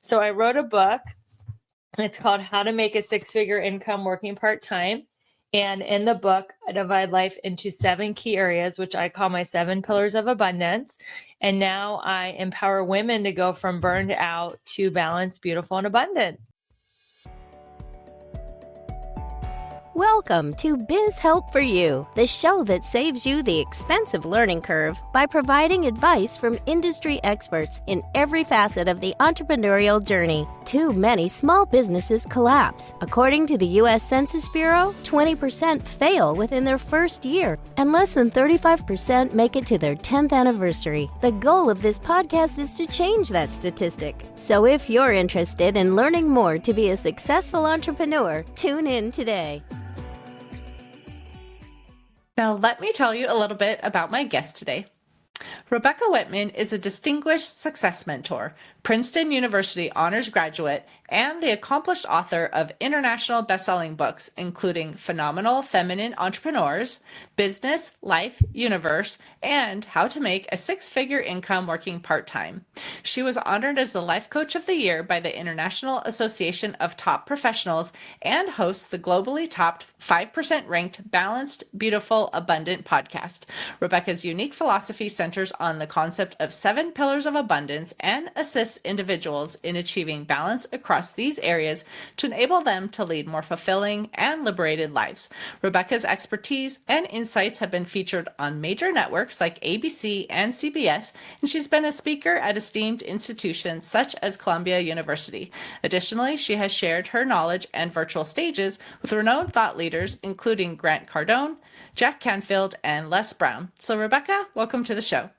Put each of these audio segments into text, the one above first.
So I wrote a book. It's called How to Make a Six-Figure Income Working Part-Time. And in the book, I divide life into 7 key areas, which I call my 7 pillars of abundance. And now I empower women to go from burned out to balanced, beautiful, and abundant. Welcome to Biz Help For You, the show that saves you the expensive learning curve by providing advice from industry experts in every facet of the entrepreneurial journey. Too many small businesses collapse. According to the U.S. Census Bureau, 20% fail within their first year, and less than 35% make it to their 10th anniversary. The goal of this podcast is to change that statistic. So if you're interested in learning more to be a successful entrepreneur, tune in today. Now, let me tell you a little bit about my guest today. Rebecca Whitman is a distinguished success mentor, Princeton University honors graduate, and the accomplished author of international best-selling books, including Phenomenal Feminine Entrepreneurs, Business, Life, Universe, and How to Make a Six-Figure Income Working Part-Time. She was honored as the Life Coach of the Year by the International Association of Top Professionals and hosts the globally topped 5% ranked Balanced, Beautiful, Abundant podcast. Rebecca's unique philosophy centers on the concept of 7 pillars of abundance and assists individuals in achieving balance across these areas to enable them to lead more fulfilling and liberated lives. Rebecca's expertise and insights have been featured on major networks like ABC and CBS, and she's been a speaker at esteemed institutions such as Columbia University. Additionally, she has shared her knowledge and virtual stages with renowned thought leaders, including Grant Cardone, Jack Canfield, and Les Brown. So Rebecca, welcome to the show.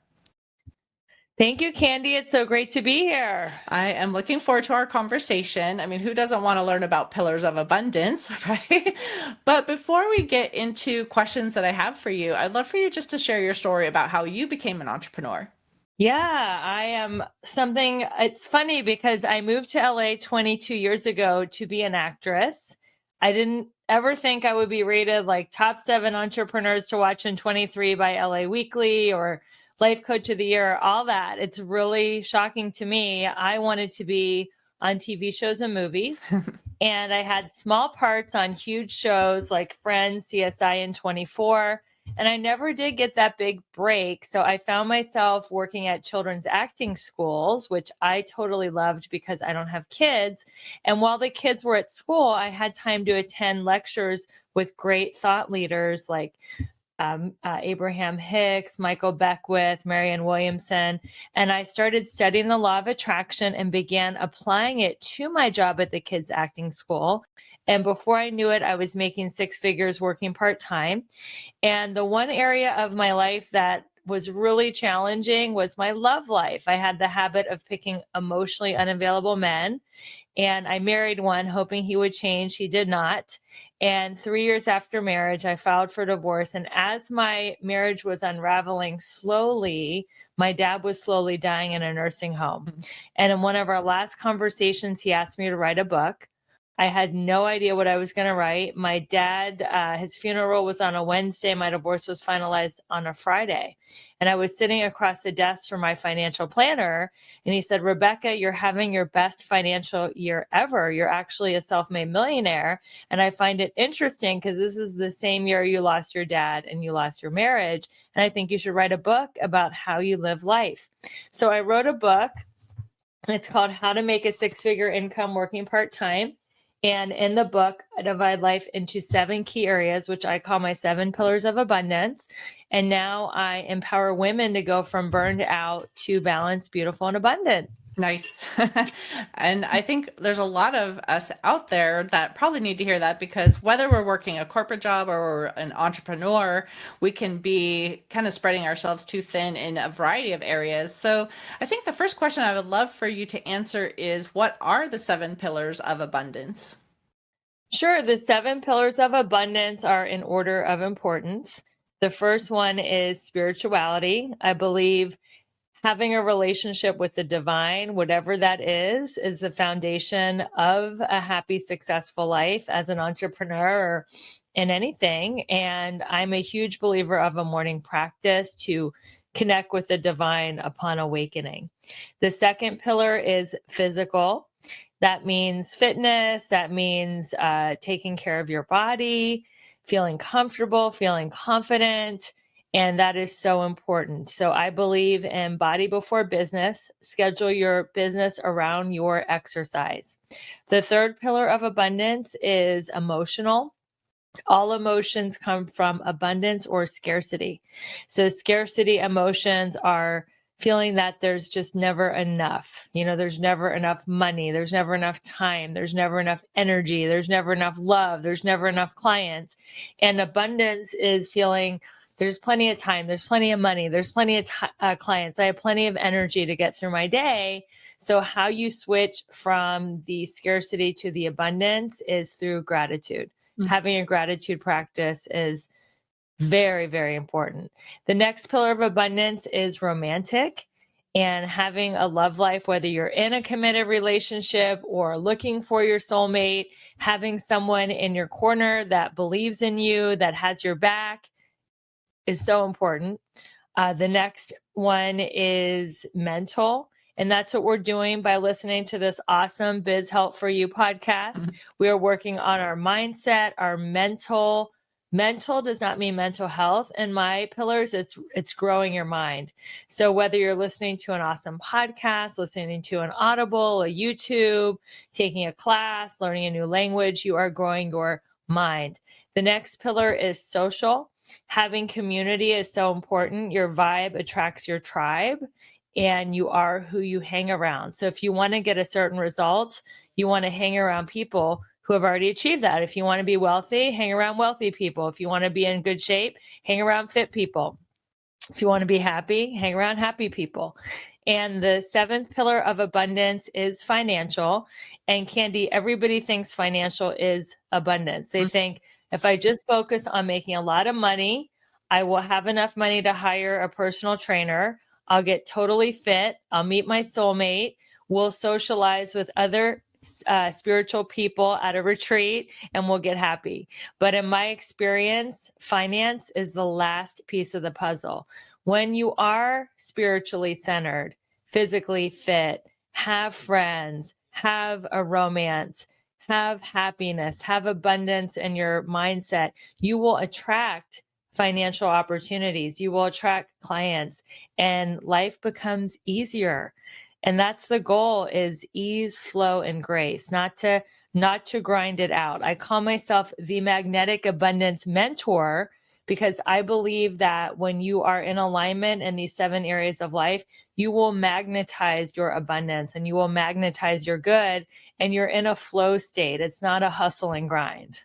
Thank you, Candy. It's so great to be here. I am looking forward to our conversation. I mean, who doesn't want to learn about pillars of abundance, right? But before we get into questions that I have for you, I'd love for you just to share your story about how you became an entrepreneur. Yeah, I am something. It's funny because I moved to LA 22 years ago to be an actress. I didn't ever think I would be rated like top 7 entrepreneurs to watch in 23 by LA Weekly or Life Coach of the Year, all that. It's really shocking to me. I wanted to be on TV shows and movies, and I had small parts on huge shows like Friends, CSI, and 24, and I never did get that big break. So I found myself working at children's acting schools, which I totally loved because I don't have kids. And while the kids were at school, I had time to attend lectures with great thought leaders like Abraham Hicks, Michael Beckwith, Marianne Williamson. And I started studying the law of attraction and began applying it to my job at the kids acting school. And before I knew it, I was making 6 figures working part-time. And the one area of my life that was really challenging was my love life. I had the habit of picking emotionally unavailable men. And I married one hoping he would change. He did not. And 3 years after marriage, I filed for divorce. And as my marriage was unraveling slowly, my dad was slowly dying in a nursing home. Mm-hmm. And in one of our last conversations, he asked me to write a book. I had no idea what I was going to write. My dad, his funeral was on a Wednesday. My divorce was finalized on a Friday. And I was sitting across the desk from my financial planner. And he said, Rebecca, you're having your best financial year ever. You're actually a self-made millionaire. And I find it interesting because this is the same year you lost your dad and you lost your marriage. And I think you should write a book about how you live life. So I wrote a book. It's called How to Make a Six-Figure Income Working Part-Time. And in the book, I divide life into 7 key areas, which I call my 7 pillars of abundance. And now I empower women to go from burned out to balanced, beautiful, and abundant. Nice. And I think there's a lot of us out there that probably need to hear that, because whether we're working a corporate job or we're an entrepreneur, we can be kind of spreading ourselves too thin in a variety of areas. So I think the first question I would love for you to answer is, what are the 7 pillars of abundance? Sure. The 7 pillars of abundance are in order of importance. The first one is spirituality. I believe having a relationship with the divine, whatever that is the foundation of a happy, successful life as an entrepreneur or in anything. And I'm a huge believer of a morning practice to connect with the divine upon awakening. The second pillar is physical. That means fitness. That means taking care of your body, feeling comfortable, feeling confident. And that is so important. So I believe in body before business. Schedule your business around your exercise. The third pillar of abundance is emotional. All emotions come from abundance or scarcity. So scarcity emotions are feeling that there's just never enough. There's never enough money. There's never enough time. There's never enough energy. There's never enough love. There's never enough clients. And abundance is feeling there's plenty of time. There's plenty of money. There's plenty of clients. I have plenty of energy to get through my day. So how you switch from the scarcity to the abundance is through gratitude. Having a gratitude practice is very, very important. The next pillar of abundance is romantic, and having a love life, whether you're in a committed relationship or looking for your soulmate, having someone in your corner that believes in you, that has your back is so important. The next one is mental. And that's what we're doing by listening to this awesome Biz Help For You podcast. We are working on our mindset, our mental. Mental does not mean mental health. In my pillars, it's growing your mind. So whether you're listening to an awesome podcast, listening to an Audible, a YouTube, taking a class, learning a new language, you are growing your mind. The next pillar is social. Having community is so important. Your vibe attracts your tribe, and you are who you hang around. So if you want to get a certain result, you want to hang around people who have already achieved that. If you want to be wealthy, hang around wealthy people. If you want to be in good shape, hang around fit people. If you want to be happy, hang around happy people. And the seventh pillar of abundance is financial. And Candy, everybody thinks financial is abundance. They think if I just focus on making a lot of money, I will have enough money to hire a personal trainer. I'll get totally fit. I'll meet my soulmate. We'll socialize with other spiritual people at a retreat, and we'll get happy. But in my experience, finance is the last piece of the puzzle. When you are spiritually centered, physically fit, have friends, have a romance, have happiness, have abundance in your mindset, you will attract financial opportunities. You will attract clients, and life becomes easier. And that's the goal, is ease, flow, and grace, not to grind it out. I call myself the magnetic abundance mentor because I believe that when you are in alignment in these 7 areas of life, you will magnetize your abundance and you will magnetize your good, and you're in a flow state. It's not a hustle and grind.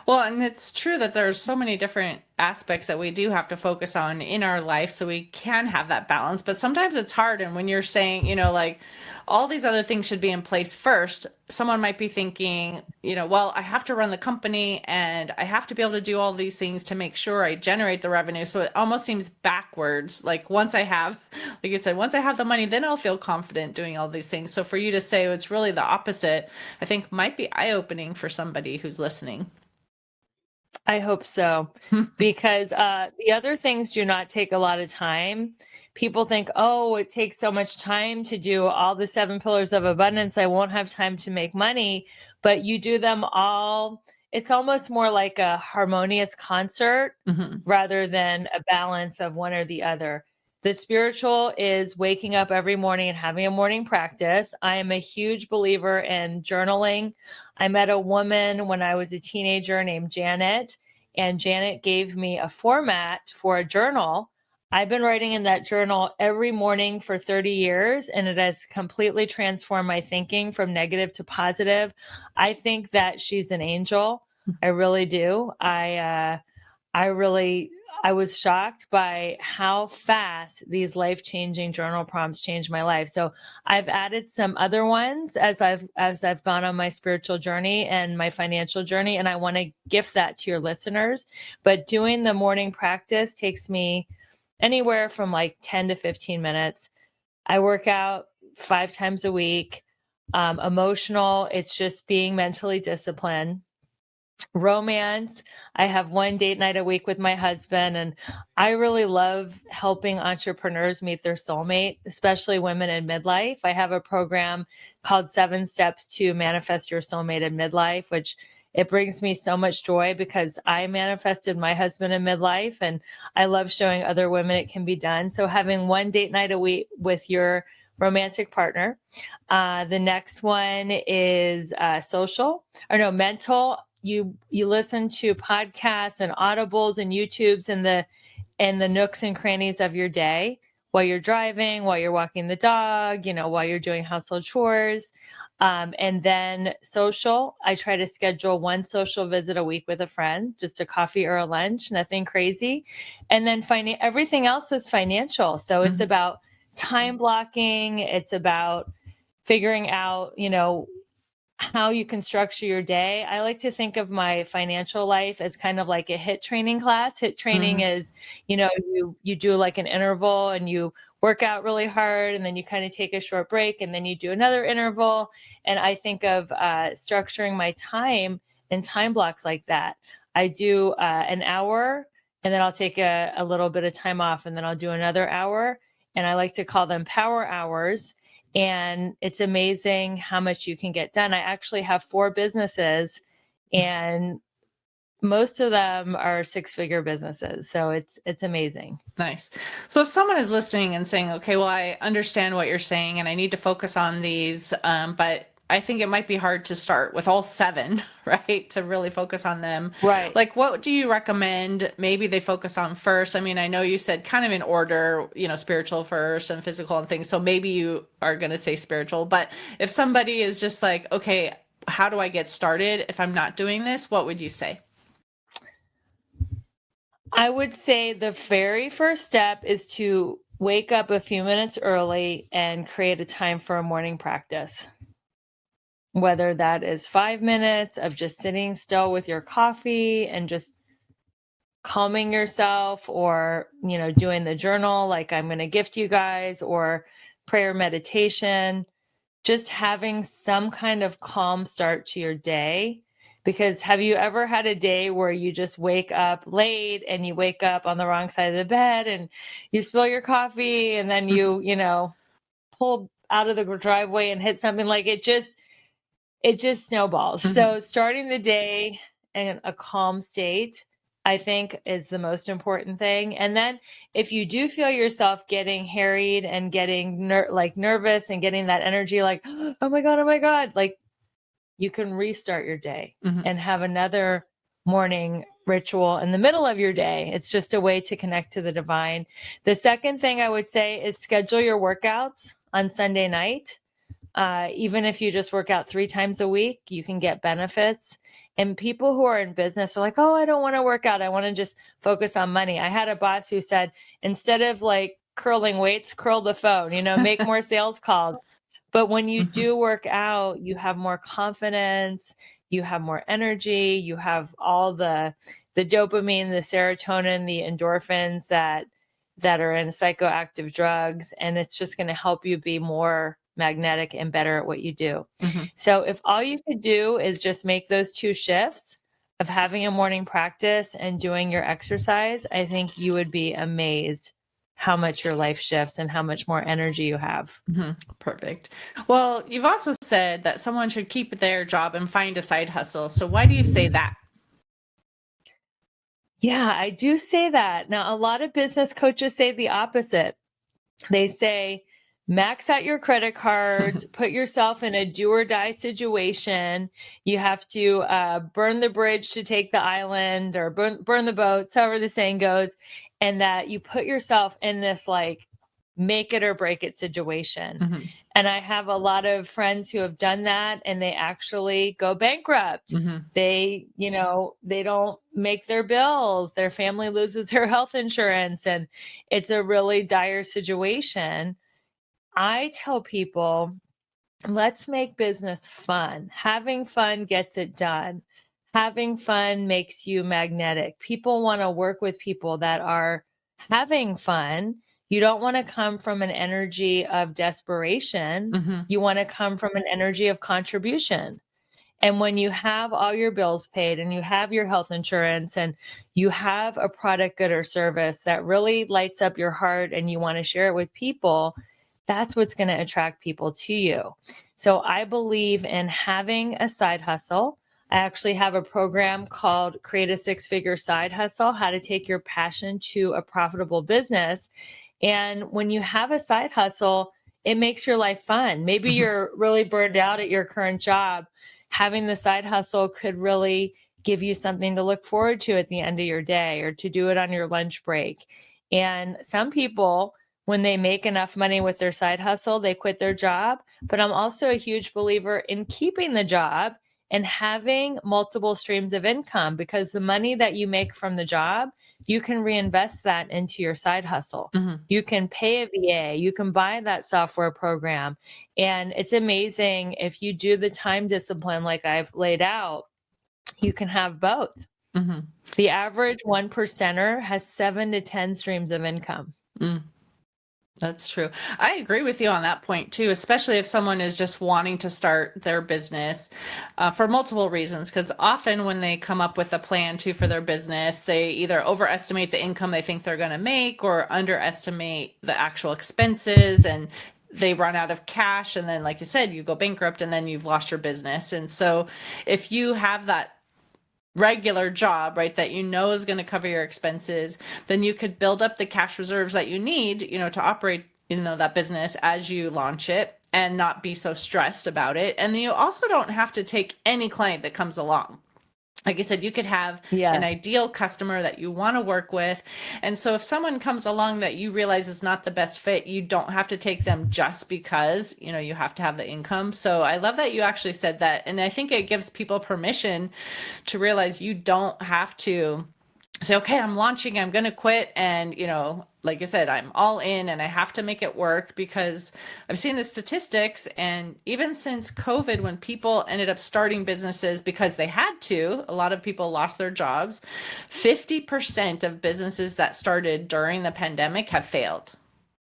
Well, and it's true that there's so many different aspects that we do have to focus on in our life so we can have that balance. But sometimes it's hard. And when you're saying, like all these other things should be in place first, someone might be thinking, well, I have to run the company and I have to be able to do all these things to make sure I generate the revenue. So it almost seems backwards. Like once I have, like you said, once I have the money, then I'll feel confident doing all these things. So for you to say it's really the opposite, I think might be eye-opening for somebody who's listening. I hope so, because the other things do not take a lot of time. People think, oh, it takes so much time to do all the 7 pillars of abundance. I won't have time to make money, but you do them all. It's almost more like a harmonious concert rather than a balance of one or the other. The spiritual is waking up every morning and having a morning practice. I am a huge believer in journaling. I met a woman when I was a teenager named Janet, and Janet gave me a format for a journal. I've been writing in that journal every morning for 30 years, and it has completely transformed my thinking from negative to positive. I think that she's an angel. I really do. I was shocked by how fast these life-changing journal prompts changed my life. So I've added some other ones as I've gone on my spiritual journey and my financial journey, and I want to gift that to your listeners. But doing the morning practice takes me anywhere from like 10 to 15 minutes. I work out 5 times a week. Emotional, it's just being mentally disciplined. Romance. I have one date night a week with my husband, and I really love helping entrepreneurs meet their soulmate, especially women in midlife. I have a program called 7 Steps to Manifest Your Soulmate in Midlife, which it brings me so much joy because I manifested my husband in midlife, and I love showing other women it can be done. So having one date night a week with your romantic partner. The next one is mental. You listen to podcasts and audibles and YouTubes in the nooks and crannies of your day while you're driving, while you're walking the dog, while you're doing household chores. And then social, I try to schedule one social visit a week with a friend, just a coffee or a lunch, nothing crazy. And then everything else is financial. So it's about time blocking. It's about figuring out, how you can structure your day. I like to think of my financial life as kind of like a HIIT training class. HIIT training is, you do like an interval and you work out really hard, and then you kind of take a short break, and then you do another interval. And I think of structuring my time in time blocks like that. I do an hour, and then I'll take a little bit of time off, and then I'll do another hour. And I like to call them power hours. And it's amazing how much you can get done. I actually have 4 businesses, and most of them are 6-figure businesses. So it's amazing. Nice. So if someone is listening and saying, okay, well, I understand what you're saying and I need to focus on these, but I think it might be hard to start with all 7, right? To really focus on them. Right. Like, what do you recommend maybe they focus on first? I mean, I know you said kind of in order, spiritual first and physical and things. So maybe you are going to say spiritual, but if somebody is just like, okay, how do I get started if I'm not doing this? What would you say? I would say the very first step is to wake up a few minutes early and create a time for a morning practice. Whether that is 5 minutes of just sitting still with your coffee and just calming yourself, or, doing the journal like I'm going to gift you guys, or prayer meditation, just having some kind of calm start to your day. Because have you ever had a day where you just wake up late and you wake up on the wrong side of the bed and you spill your coffee, and then you pull out of the driveway and hit something? Like it just snowballs. So starting the day in a calm state, I think, is the most important thing. And then if you do feel yourself getting harried and getting nervous and getting that energy, like, oh my God, like, you can restart your day and have another morning ritual in the middle of your day. It's just a way to connect to the divine. The second thing I would say is schedule your workouts on Sunday night. Even if you just work out 3 times a week, you can get benefits. And people who are in business are like, oh, I don't want to work out. I want to just focus on money. I had a boss who said, instead of like curling weights, curl the phone, make more sales calls. But when you do work out, you have more confidence, you have more energy, you have all the dopamine, the serotonin, the endorphins that are in psychoactive drugs. And it's just going to help you be more magnetic and better at what you do. So if all you could do is just make those 2 shifts of having a morning practice and doing your exercise, I think you would be amazed how much your life shifts and how much more energy you have. Perfect. Well, you've also said that someone should keep their job and find a side hustle. So why do you say that? Yeah, I do say that. Now, a lot of business coaches say the opposite. They say, max out your credit cards, put yourself in a do or die situation. You have to burn the bridge to take the island, or burn the boats, however the saying goes. And that you put yourself in this like make it or break it situation. And I have a lot of friends who have done that, and they actually go bankrupt. They, they don't make their bills. Their family loses their health insurance, and it's a really dire situation. I tell people, let's make business fun. Having fun gets it done. Having fun makes you magnetic. People want to work with people that are having fun. You don't want to come from an energy of desperation. You want to come from an energy of contribution. And when you have all your bills paid and you have your health insurance and you have a product, good, or service that really lights up your heart and you want to share it with people, that's what's going to attract people to you. So I believe in having a side hustle. I actually have a program called Create a Six-Figure Side Hustle, how to take your passion to a profitable business. And when you have a side hustle, it makes your life fun. Maybe you're really burned out at your current job. Having the side hustle could really give you something to look forward to at the end of your day or to do it on your lunch break. And some people, when they make enough money with their side hustle, they quit their job. But I'm also a huge believer in keeping the job and having multiple streams of income, because the money that you make from the job, you can reinvest that into your side hustle. You can pay a VA, you can buy that software program. And it's amazing if you do the time discipline like I've laid out, you can have both. The average 1%er has 7 to 10 streams of income. That's true. I agree with you on that point too, especially if someone is just wanting to start their business for multiple reasons. Because often when they come up with a plan too for their business, they either overestimate the income they think they're going to make or underestimate the actual expenses, and they run out of cash. And then, like you said, you go bankrupt and then you've lost your business. And so if you have that regular job, right, that you know is going to cover your expenses, then you could build up the cash reserves that you need, to operate, that business as you launch it and not be so stressed about it. And then you also don't have to take any client that comes along. Like I said, you could have an ideal customer that you want to work with. And so if someone comes along that you realize is not the best fit, you don't have to take them just because, you have to have the income. So I love that you actually said that. And I think it gives people permission to realize you don't have to say, okay, I'm launching, I'm going to quit. And, like you said, I'm all in and I have to make it work, because I've seen the statistics. And even since COVID, when people ended up starting businesses because they had to, a lot of people lost their jobs. 50% of businesses that started during the pandemic have failed.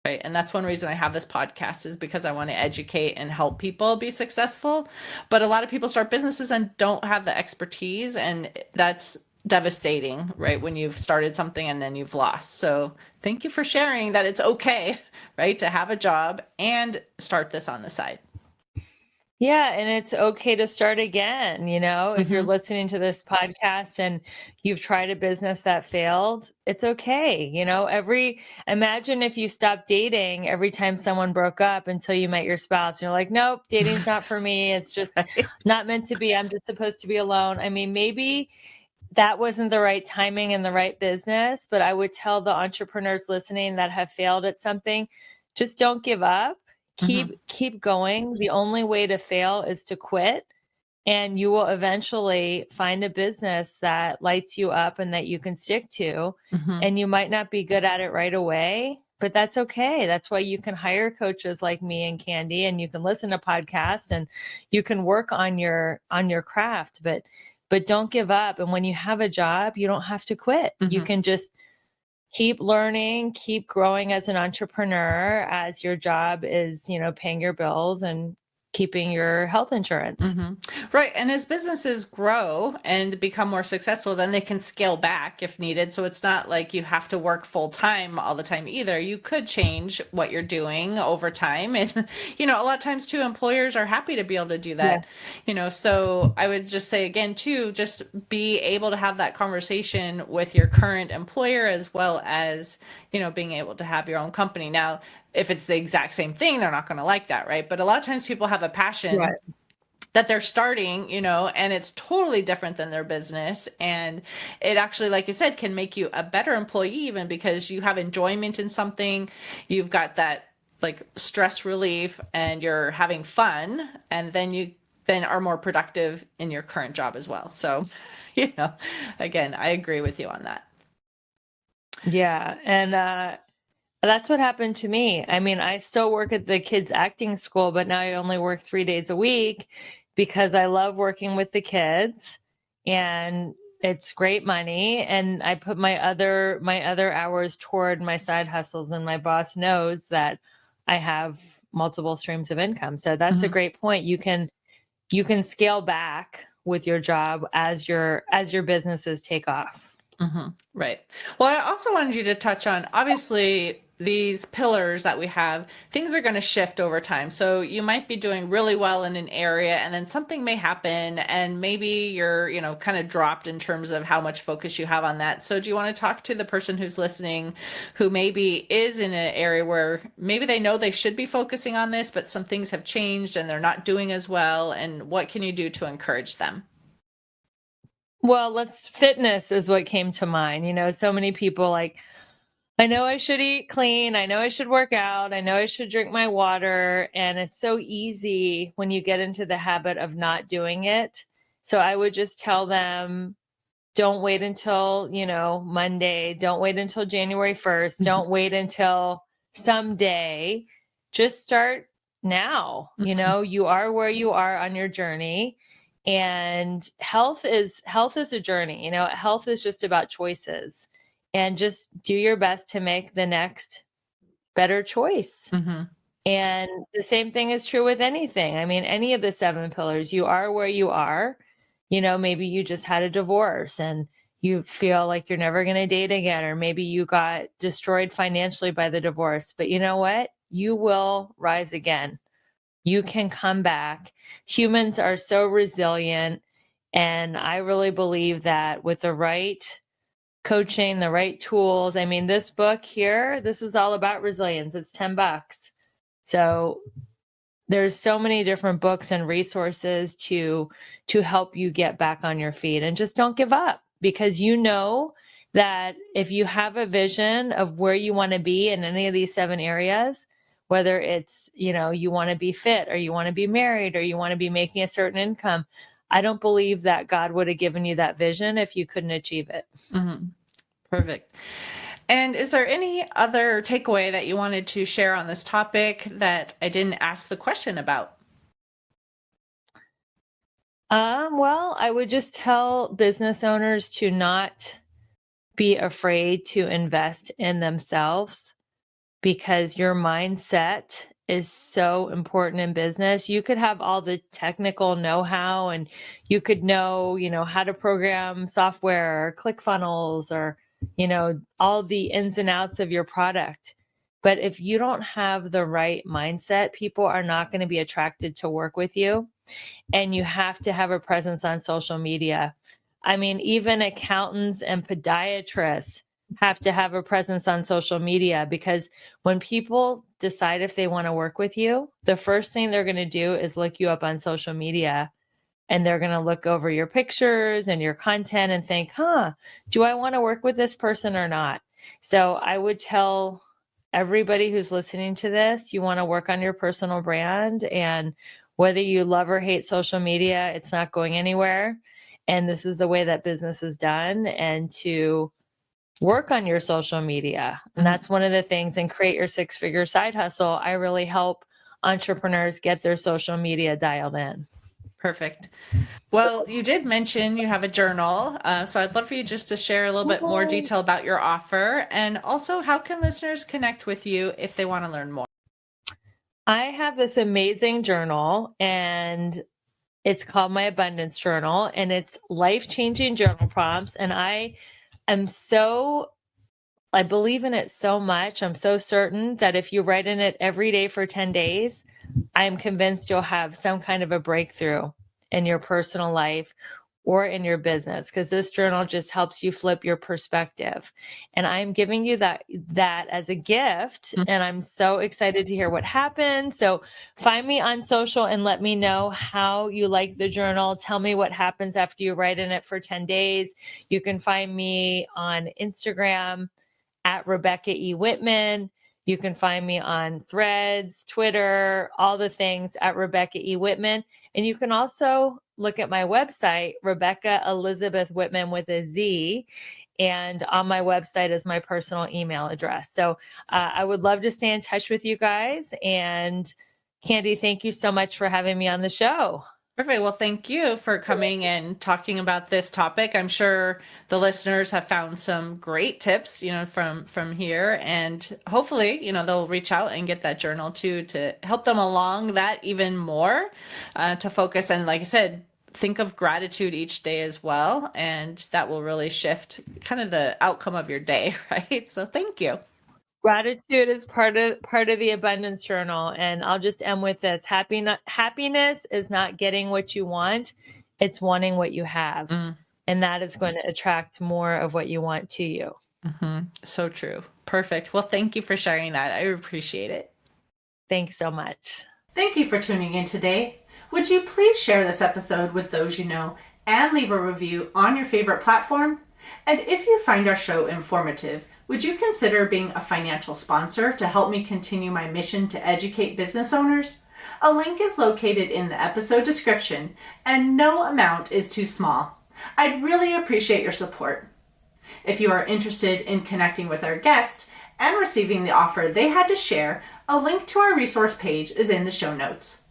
Right. And that's one reason I have this podcast, is because I want to educate and help people be successful. But a lot of people start businesses and don't have the expertise, and that's devastating, right? When you've started something and then you've lost. So thank you for sharing that it's okay, right, to have a job and start this on the side. Yeah, and it's okay to start again. If you're listening to this podcast and you've tried a business that failed, it's okay. Imagine if you stopped dating every time someone broke up until you met your spouse. And you're like, nope, dating's not for me. It's just not meant to be. I'm just supposed to be alone. I mean, maybe that wasn't the right timing and the right business, but I would tell the entrepreneurs listening that have failed at something, just don't give up. Keep going. The only way to fail is to quit, and you will eventually find a business that lights you up and that you can stick to. And you might not be good at it right away, but that's okay. That's why you can hire coaches like me and Candy, and you can listen to podcasts and you can work on your craft, but don't give up. And when you have a job, you don't have to quit. You can just keep learning, keep growing as an entrepreneur as your job is, paying your bills and keeping your health insurance. Right. And as businesses grow and become more successful, then they can scale back if needed. So it's not like you have to work full time all the time either. You could change what you're doing over time. And, a lot of times too, employers are happy to be able to do that. So I would just say again, too, just be able to have that conversation with your current employer, as well as, being able to have your own company. Now, if it's the exact same thing, they're not going to like that, right? But a lot of times people have a passion that they're starting, and it's totally different than their business. And it actually, like you said, can make you a better employee, even because you have enjoyment in something. You've got that like stress relief and you're having fun, and then you are more productive in your current job as well. So, again, I agree with you on that. Yeah. And, that's what happened to me. I mean, I still work at the kids' acting school, but now I only work 3 days a week because I love working with the kids, and it's great money. And I put my other hours toward my side hustles, and my boss knows that I have multiple streams of income. So that's a great point. You can you can scale back with your job as your businesses take off. Right. Well, I also wanted you to touch on, obviously, these pillars that we have, things are going to shift over time. So you might be doing really well in an area and then something may happen and maybe you're, kind of dropped in terms of how much focus you have on that. So do you want to talk to the person who's listening who maybe is in an area where maybe they know they should be focusing on this, but some things have changed and they're not doing as well? And what can you do to encourage them? Well, fitness is what came to mind. So many people like, I know I should eat clean. I know I should work out. I know I should drink my water. And it's so easy when you get into the habit of not doing it. So I would just tell them, don't wait until, Monday. Don't wait until January 1st. Don't wait until someday. Just start now. You are where you are on your journey. And health is a journey. Health is just about choices, and just do your best to make the next better choice. And the same thing is true with anything. I mean, any of the 7 pillars, you are where you are. Maybe you just had a divorce and you feel like you're never going to date again, or maybe you got destroyed financially by the divorce. But you know what? You will rise again. You can come back. Humans are so resilient. And I really believe that with the right coaching, the right tools. I mean, this book here, this is all about resilience. It's $10. So there's so many different books and resources to help you get back on your feet, and just don't give up, because that if you have a vision of where you want to be in any of these 7 areas, whether it's, you want to be fit, or you want to be married, or you want to be making a certain income, I don't believe that God would have given you that vision if you couldn't achieve it. Perfect. And is there any other takeaway that you wanted to share on this topic that I didn't ask the question about? Well, I would just tell business owners to not be afraid to invest in themselves, because your mindset is so important in business. You could have all the technical know-how, and you could know, how to program software or ClickFunnels, or, all the ins and outs of your product. But if you don't have the right mindset, people are not going to be attracted to work with you. And you have to have a presence on social media. I mean, even accountants and podiatrists have to have a presence on social media, because when people decide if they want to work with you, the first thing they're going to do is look you up on social media, and they're going to look over your pictures and your content and think, do I want to work with this person or not? So I would tell everybody who's listening to this, you want to work on your personal brand, and whether you love or hate social media, it's not going anywhere. And this is the way that business is done, and to work on your social media. And that's one of the things in Create Your 6-Figure Side Hustle. I really help entrepreneurs get their social media dialed in. Perfect. Well, you did mention you have a journal. So I'd love for you just to share a little bit more detail about your offer, and also how can listeners connect with you if they want to learn more? I have this amazing journal, and it's called my Abundance Journal, and it's life-changing journal prompts. And I believe in it so much. I'm so certain that if you write in it every day for 10 days, I'm convinced you'll have some kind of a breakthrough in your personal life or in your business, because this journal just helps you flip your perspective. And I'm giving you that as a gift. And I'm so excited to hear what happens. So find me on social and let me know how you like the journal. Tell me what happens after you write in it for 10 days. You can find me on Instagram at Rebecca E. Whitman. You can find me on Threads, Twitter, all the things at Rebecca E. Whitman. And you can also look at my website, Rebecca Elizabeth Whitman with a Z. And on my website is my personal email address. So I would love to stay in touch with you guys. And Candy, thank you so much for having me on the show. Perfect. Well, thank you for coming and talking about this topic. I'm sure the listeners have found some great tips, from here, and hopefully, they'll reach out and get that journal too to help them along that even more, to focus. And like I said, think of gratitude each day as well, and that will really shift kind of the outcome of your day, right? So thank you. Gratitude is part of the abundance journal, and I'll just end with this: happiness is not getting what you want; it's wanting what you have, and that is going to attract more of what you want to you. So true. Perfect. Well, thank you for sharing that. I appreciate it. Thanks so much. Thank you for tuning in today. Would you please share this episode with those you know and leave a review on your favorite platform? And if you find our show informative, would you consider being a financial sponsor to help me continue my mission to educate business owners? A link is located in the episode description, and no amount is too small. I'd really appreciate your support. If you are interested in connecting with our guest and receiving the offer they had to share, a link to our resource page is in the show notes.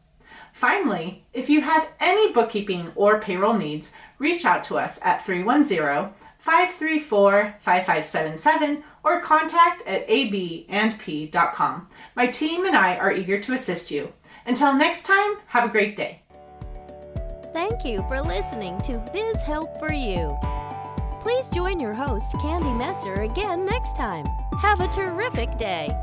Finally, if you have any bookkeeping or payroll needs, reach out to us at 310-534-5577 or contact@abandp.com. My team and I are eager to assist you. Until next time, have a great day. Thank you for listening to Biz Help For You. Please join your host, Candy Messer, again next time. Have a terrific day.